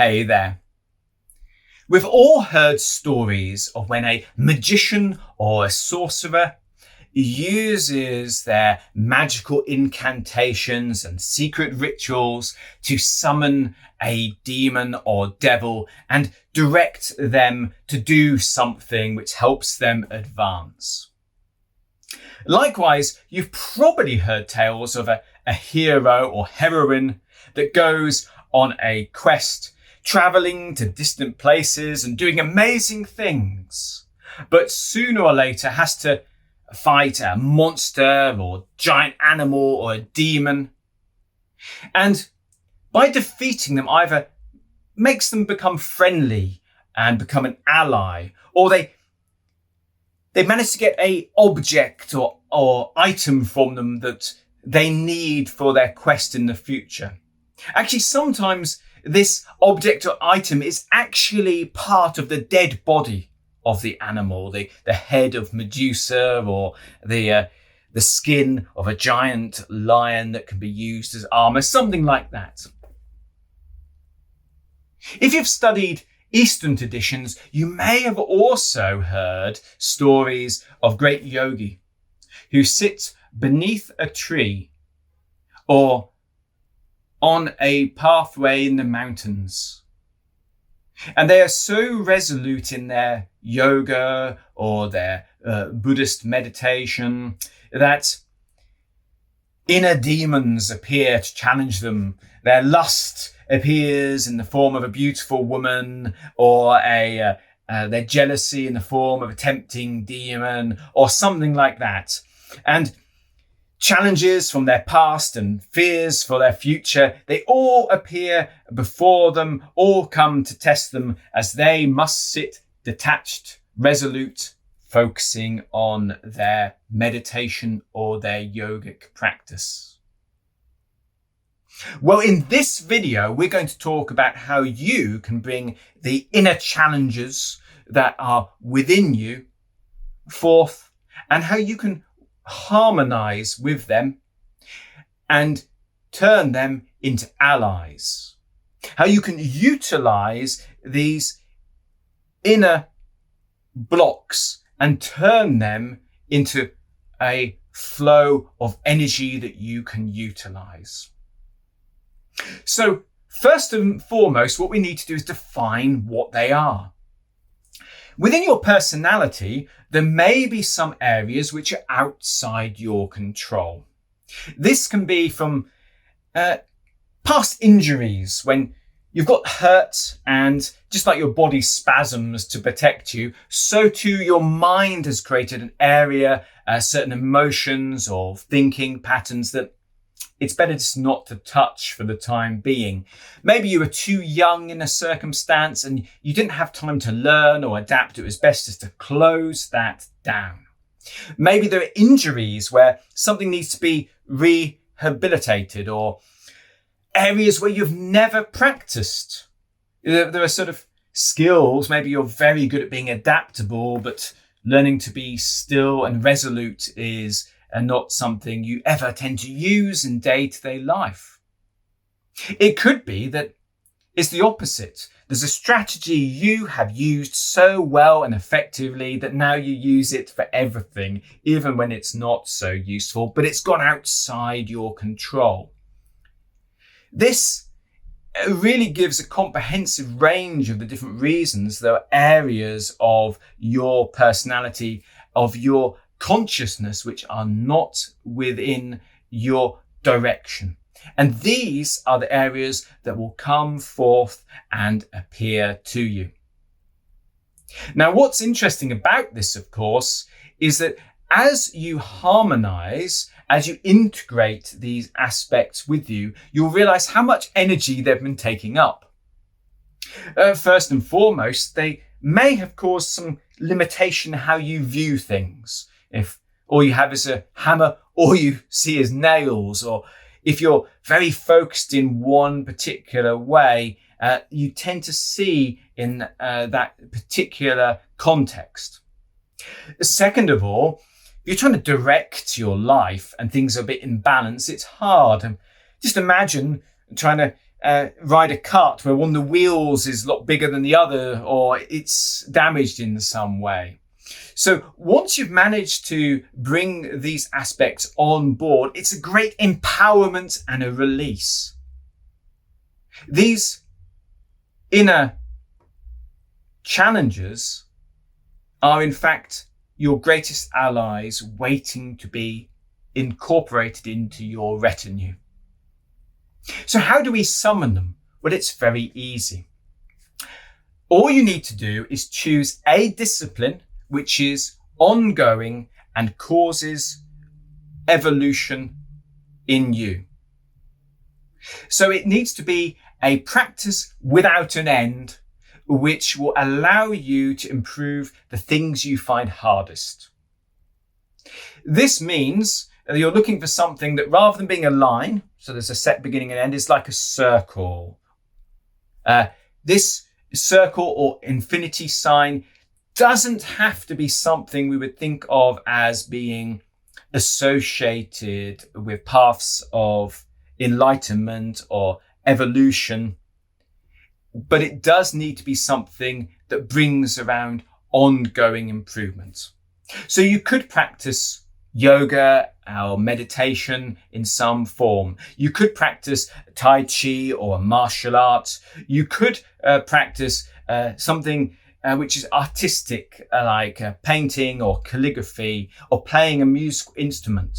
Hey there. We've all heard stories of when a magician or a sorcerer uses their magical incantations and secret rituals to summon a demon or devil and direct them to do something which helps them advance. Likewise, you've probably heard tales of a hero or heroine that goes on a quest, traveling to distant places and doing amazing things, but sooner or later has to fight a monster or giant animal or a demon. And by defeating them, either makes them become friendly and become an ally, or they manage to get a object or item from them that they need for their quest in the future. Actually, sometimes this object or item is actually part of the dead body of the animal, the head of Medusa, or the skin of a giant lion that can be used as armor, something like that. If you've studied Eastern traditions, you may have also heard stories of great yogi who sit beneath a tree or on a pathway in the mountains. And they are so resolute in their yoga or their Buddhist meditation that inner demons appear to challenge them. Their lust appears in the form of a beautiful woman, or their jealousy in the form of a tempting demon, or something like that. And challenges from their past and fears for their future, they all appear before them, all come to test them as they must sit detached, resolute, focusing on their meditation or their yogic practice. Well, in this video, we're going to talk about how you can bring the inner challenges that are within you forth, and how you can harmonize with them and turn them into allies. How you can utilize these inner blocks and turn them into a flow of energy that you can utilize. So first and foremost, what we need to do is define what they are. Within your personality, there may be some areas which are outside your control. This can be from past injuries, when you've got hurt and just like your body spasms to protect you, so too your mind has created an area, certain emotions or thinking patterns that it's better just not to touch for the time being. Maybe you were too young in a circumstance and you didn't have time to learn or adapt. It was best just to close that down. Maybe there are injuries where something needs to be rehabilitated, or areas where you've never practiced. There are sort of skills. Maybe you're very good at being adaptable, but learning to be still and resolute is not something you ever tend to use in day-to-day life. It could be that it's the opposite. There's a strategy you have used so well and effectively that now you use it for everything, even when it's not so useful, but it's gone outside your control. This really gives a comprehensive range of the different reasons there are areas of your personality, of your consciousness, which are not within your direction. And these are the areas that will come forth and appear to you. Now, what's interesting about this, of course, is that as you harmonize, as you integrate these aspects with you, you'll realize how much energy they've been taking up. First and foremost, they may have caused some limitation in how you view things. If all you have is a hammer, all you see is nails, or if you're very focused in one particular way, you tend to see in that particular context. Second of all, if you're trying to direct your life and things are a bit imbalanced, it's hard. And just imagine trying to ride a cart where one of the wheels is a lot bigger than the other, or it's damaged in some way. So once you've managed to bring these aspects on board, it's a great empowerment and a release. These inner challenges are in fact your greatest allies waiting to be incorporated into your retinue. So how do we summon them? Well, it's very easy. All you need to do is choose a discipline which is ongoing and causes evolution in you. So it needs to be a practice without an end, which will allow you to improve the things you find hardest. This means that you're looking for something that, rather than being a line, so there's a set beginning and end, is like a circle. This circle or infinity sign doesn't have to be something we would think of as being associated with paths of enlightenment or evolution, but it does need to be something that brings around ongoing improvement. So you could practice yoga or meditation in some form. You could practice Tai Chi or martial arts. You could practice something which is artistic, like painting or calligraphy or playing a musical instrument.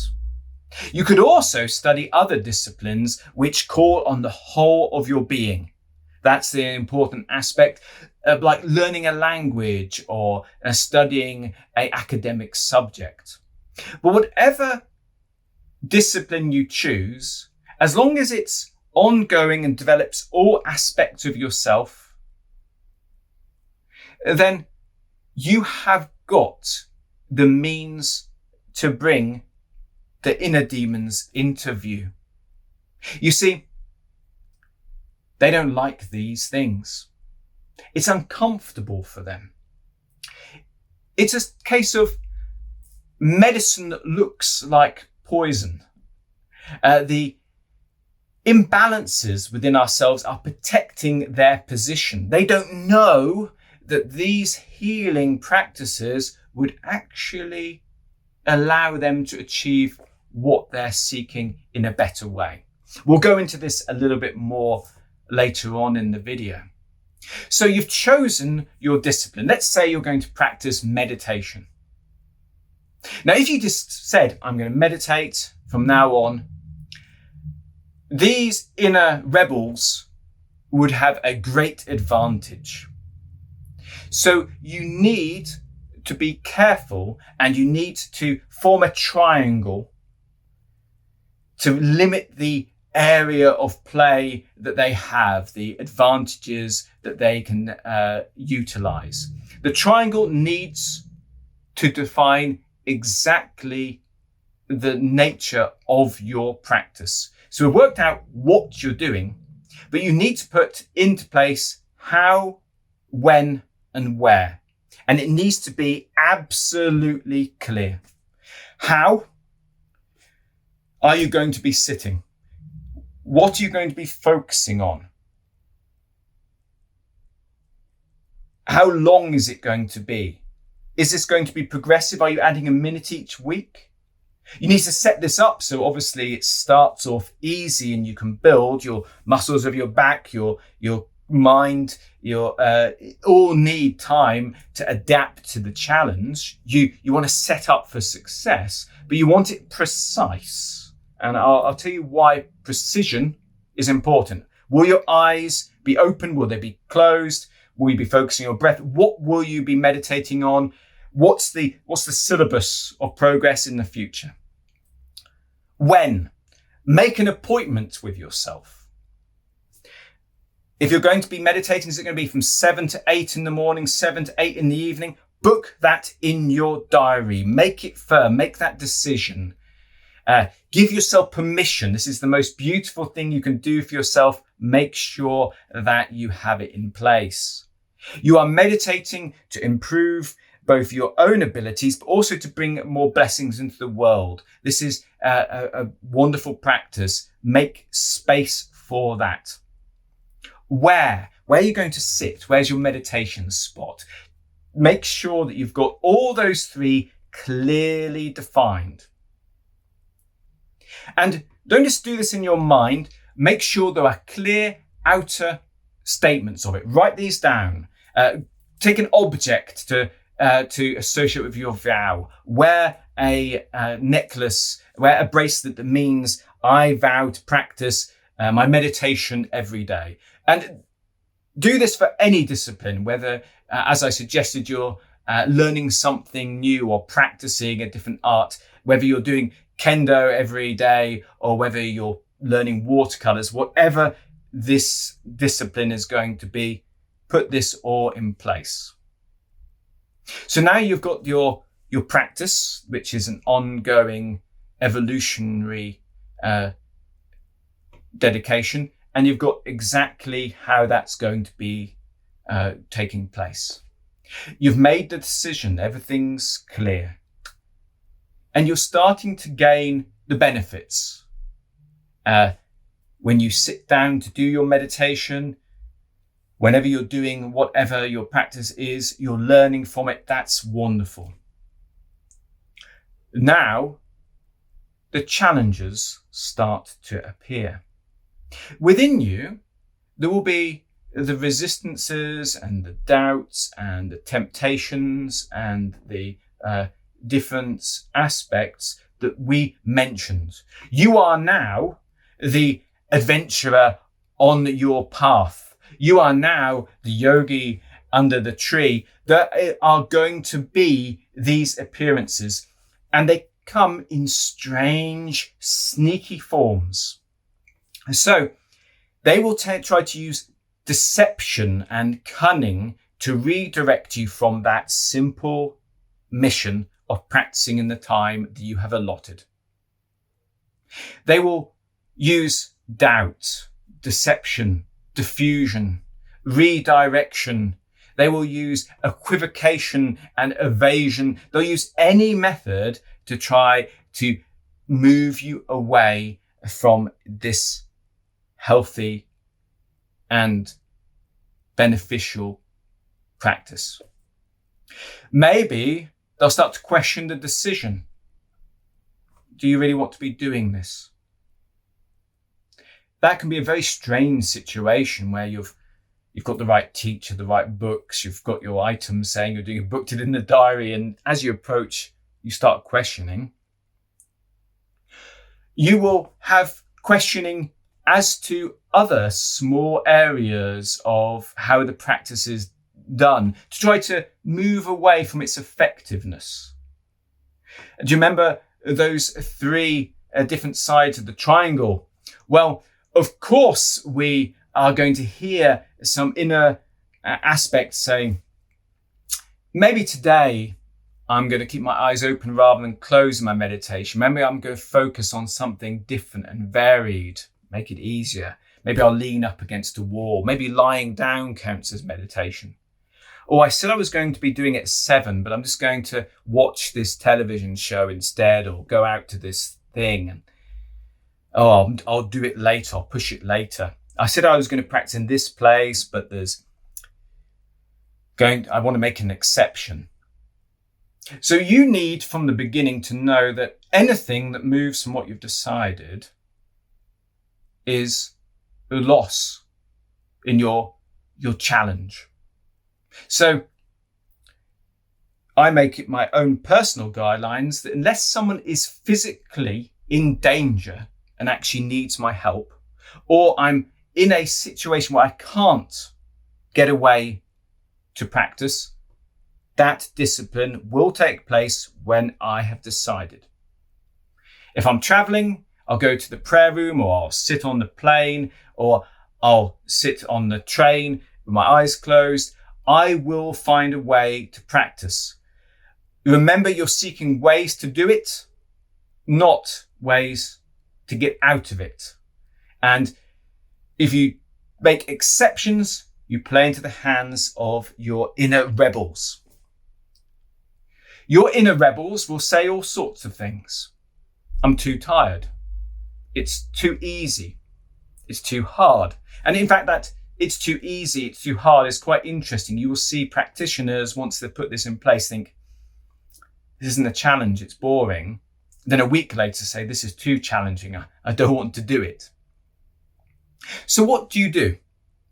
You could also study other disciplines which call on the whole of your being. That's the important aspect, like learning a language or studying an academic subject. But whatever discipline you choose, as long as it's ongoing and develops all aspects of yourself, then you have got the means to bring the inner demons into view. You see, they don't like these things. It's uncomfortable for them. It's a case of medicine that looks like poison. The imbalances within ourselves are protecting their position. They don't know that these healing practices would actually allow them to achieve what they're seeking in a better way. We'll go into this a little bit more later on in the video. So you've chosen your discipline. Let's say you're going to practice meditation. Now, if you just said, I'm going to meditate from now on, these inner rebels would have a great advantage. So you need to be careful, and you need to form a triangle to limit the area of play that they have, the advantages that they can utilize. The triangle needs to define exactly the nature of your practice. So we've worked out what you're doing, but you need to put into place how, when, and where. And it needs to be absolutely clear. How are you going to be sitting? What are you going to be focusing on? How long is it going to be? Is this going to be progressive? Are you adding a minute each week? You need to set this up so obviously it starts off easy and you can build your muscles of your back, your mind, all need time to adapt to the challenge. You want to set up for success, but you want it precise. And I'll tell you why precision is important. Will your eyes be open? Will they be closed? Will you be focusing on your breath? What will you be meditating on? What's the syllabus of progress in the future? When? Make an appointment with yourself. If you're going to be meditating, is it going to be from 7 to 8 in the morning, 7 to 8 in the evening? Book that in your diary. Make it firm. Make that decision. Give yourself permission. This is the most beautiful thing you can do for yourself. Make sure that you have it in place. You are meditating to improve both your own abilities, but also to bring more blessings into the world. This is a wonderful practice. Make space for that. where you're going to sit, where's your meditation spot. Make sure that you've got all those three clearly defined. And don't just do this in your mind. Make sure there are clear outer statements of it. Write these down. Take an object to associate with your vow. Wear a necklace, wear a bracelet that means I vow to practice my meditation every day. And do this for any discipline, whether, as I suggested, you're learning something new or practicing a different art, whether you're doing kendo every day or whether you're learning watercolors, whatever this discipline is going to be, put this all in place. So now you've got your practice, which is an ongoing evolutionary dedication, and you've got exactly how that's going to be taking place. You've made the decision, everything's clear, and you're starting to gain the benefits. When you sit down to do your meditation, whenever you're doing whatever your practice is, you're learning from it. That's wonderful. Now, the challenges start to appear. Within you, there will be the resistances and the doubts and the temptations and the different aspects that we mentioned. You are now the adventurer on your path. You are now the yogi under the tree. There are going to be these appearances, and they come in strange, sneaky forms. So they will try to use deception and cunning to redirect you from that simple mission of practicing in the time that you have allotted. They will use doubt, deception, diffusion, redirection. They will use equivocation and evasion. They'll use any method to try to move you away from this healthy and beneficial practice. Maybe they'll start to question the decision. Do you really want to be doing this? That can be a very strange situation where you've got the right teacher, the right books, you've got your items saying you're doing, you've booked it in the diary, and as you approach, you start questioning. You will have questioning as to other small areas of how the practice is done to try to move away from its effectiveness. Do you remember those three different sides of the triangle? Well, of course, we are going to hear some inner aspects saying, maybe today I'm going to keep my eyes open rather than close my meditation. Maybe I'm going to focus on something different and varied, make it easier. Maybe I'll lean up against a wall. Maybe lying down counts as meditation. Or I said I was going to be doing it at 7, but I'm just going to watch this television show instead, or go out to this thing. And I'll do it later. I'll push it later. I said I was going to practice in this place, but I want to make an exception. So you need from the beginning to know that anything that moves from what you've decided is a loss in your challenge. So I make it my own personal guidelines that unless someone is physically in danger and actually needs my help, or I'm in a situation where I can't get away to practice, that discipline will take place when I have decided. If I'm traveling, I'll go to the prayer room, or I'll sit on the plane, or I'll sit on the train with my eyes closed. I will find a way to practice. Remember, you're seeking ways to do it, not ways to get out of it. And if you make exceptions, you play into the hands of your inner rebels. Your inner rebels will say all sorts of things. I'm too tired. It's too easy. It's too hard. And in fact, that it's too easy, it's too hard, it's quite interesting. You will see practitioners, once they've put this in place, think, this isn't a challenge, it's boring. Then a week later say, this is too challenging, I don't want to do it. So what do?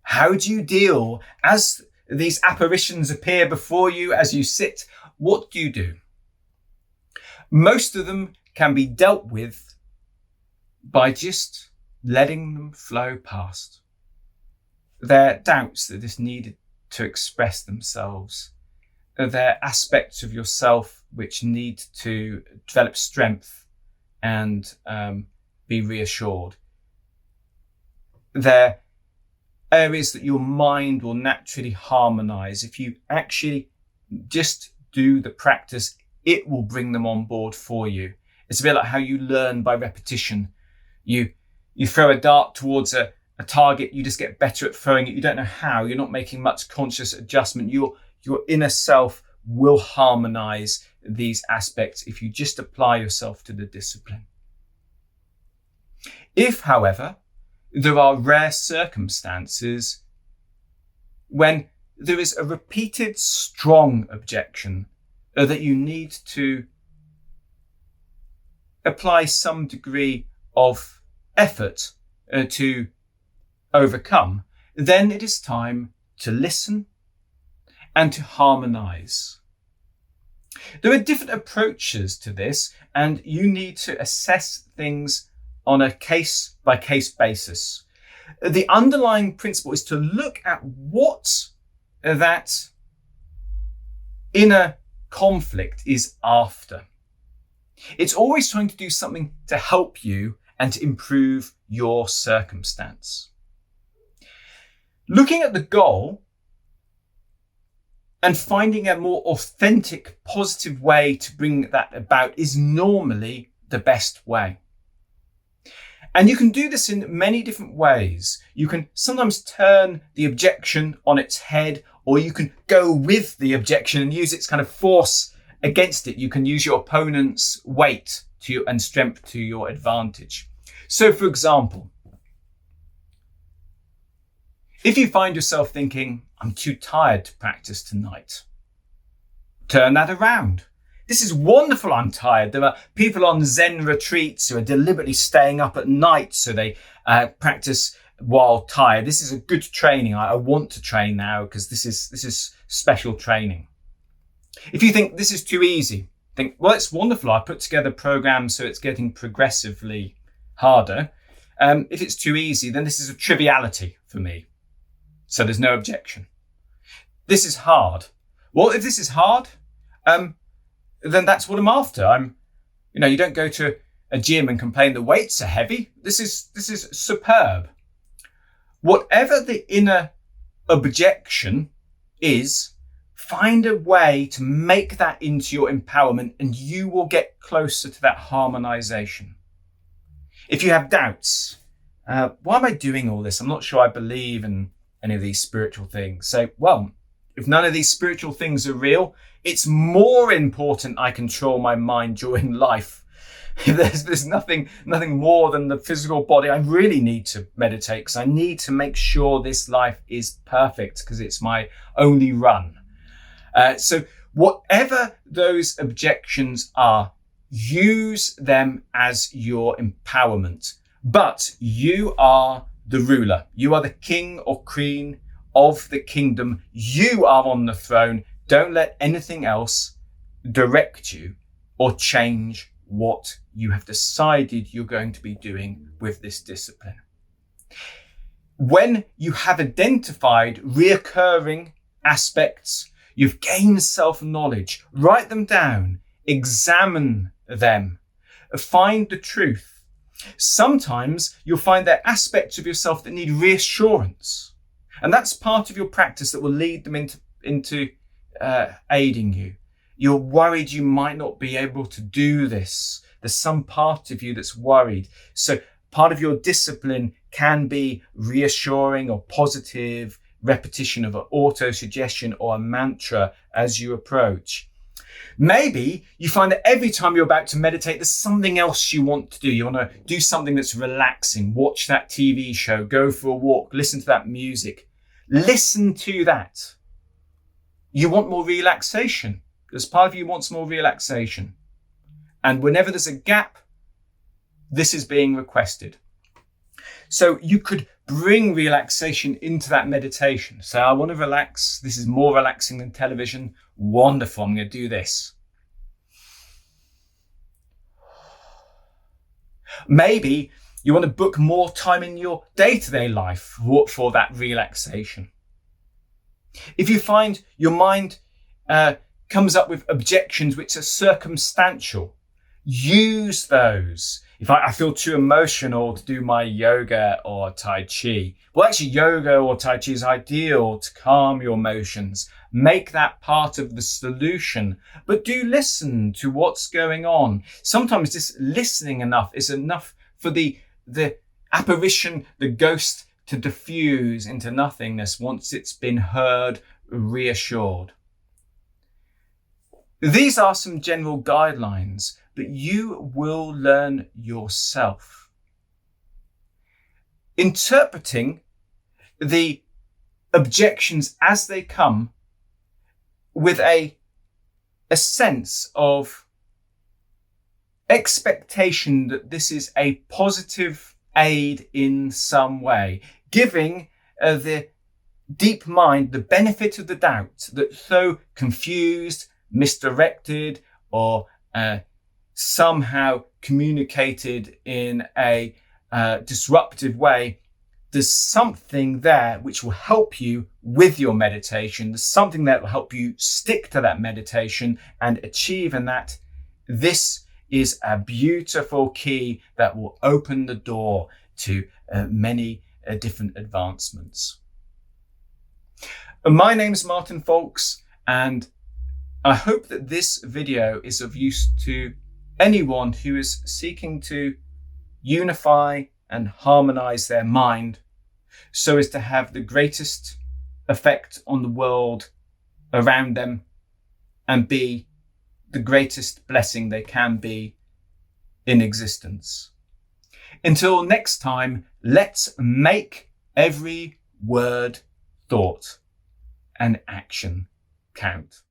How do you deal as these apparitions appear before you as you sit? What do you do? Most of them can be dealt with by just letting them flow past. They're doubts that just needed to express themselves. They're aspects of yourself which need to develop strength and be reassured. They're areas that your mind will naturally harmonise. If you actually just do the practice, it will bring them on board for you. It's a bit like how you learn by repetition. You throw a dart towards a target, you just get better at throwing it. You don't know how, you're not making much conscious adjustment. Your inner self will harmonise these aspects if you just apply yourself to the discipline. If, however, there are rare circumstances when there is a repeated strong objection that you need to apply some degree of effort to overcome, then it is time to listen and to harmonise. There are different approaches to this, and you need to assess things on a case-by-case basis. The underlying principle is to look at what that inner conflict is after. It's always trying to do something to help you and to improve your circumstance. Looking at the goal and finding a more authentic, positive way to bring that about is normally the best way. And you can do this in many different ways. You can sometimes turn the objection on its head, or you can go with the objection and use its kind of force against it. You can use your opponent's weight and strength to your advantage. So, for example, if you find yourself thinking, I'm too tired to practice tonight, turn that around. This is wonderful, I'm tired. There are people on Zen retreats who are deliberately staying up at night so they practice while tired. This is a good training. I want to train now because this is special training. If you think this is too easy, think, well, it's wonderful. I put together programs so it's getting progressively harder. If it's too easy, then this is a triviality for me. So there's no objection. This is hard. Well, if this is hard, then that's what I'm after. You don't go to a gym and complain the weights are heavy. This is superb. Whatever the inner objection is, find a way to make that into your empowerment, and you will get closer to that harmonization. If you have doubts, why am I doing all this? I'm not sure I believe in any of these spiritual things. So, well, if none of these spiritual things are real, it's more important I control my mind during life. If there's nothing more than the physical body, I really need to meditate because I need to make sure this life is perfect because it's my only run. So whatever those objections are, use them as your empowerment. But you are the ruler. You are the king or queen of the kingdom. You are on the throne. Don't let anything else direct you or change what you have decided you're going to be doing with this discipline. When you have identified reoccurring aspects, you've gained self-knowledge, write them down, examine them, find the truth. Sometimes you'll find there are aspects of yourself that need reassurance. And that's part of your practice that will lead them into aiding you. You're worried you might not be able to do this. There's some part of you that's worried. So part of your discipline can be reassuring or positive repetition of an auto-suggestion or a mantra as you approach. Maybe you find that every time you're about to meditate, there's something else you want to do. You want to do something that's relaxing, watch that TV show, go for a walk, listen to that music. Listen to that. You want more relaxation. There's part of you wants more relaxation. And whenever there's a gap, this is being requested. So you could bring relaxation into that meditation. So I want to relax. This is more relaxing than television. Wonderful. I'm going to do this. Maybe you want to book more time in your day-to-day life for that relaxation. If you find your mind comes up with objections which are circumstantial, use those. If I feel too emotional to do my yoga or Tai Chi, well, actually yoga or Tai Chi is ideal to calm your emotions. Make that part of the solution, but do listen to what's going on. Sometimes just listening enough is enough for the apparition, the ghost, to diffuse into nothingness once it's been heard, reassured. These are some general guidelines that you will learn yourself. Interpreting the objections as they come with a sense of expectation that this is a positive aid in some way, giving the deep mind the benefit of the doubt that though confused, misdirected, or somehow communicated in a disruptive way, there's something there which will help you with your meditation. There's something that will help you stick to that meditation and achieve in that. This is a beautiful key that will open the door to many different advancements. My name is Martin Folks, and I hope that this video is of use to anyone who is seeking to unify and harmonize their mind so as to have the greatest effect on the world around them and be the greatest blessing they can be in existence. Until next time, let's make every word, thought, and action count.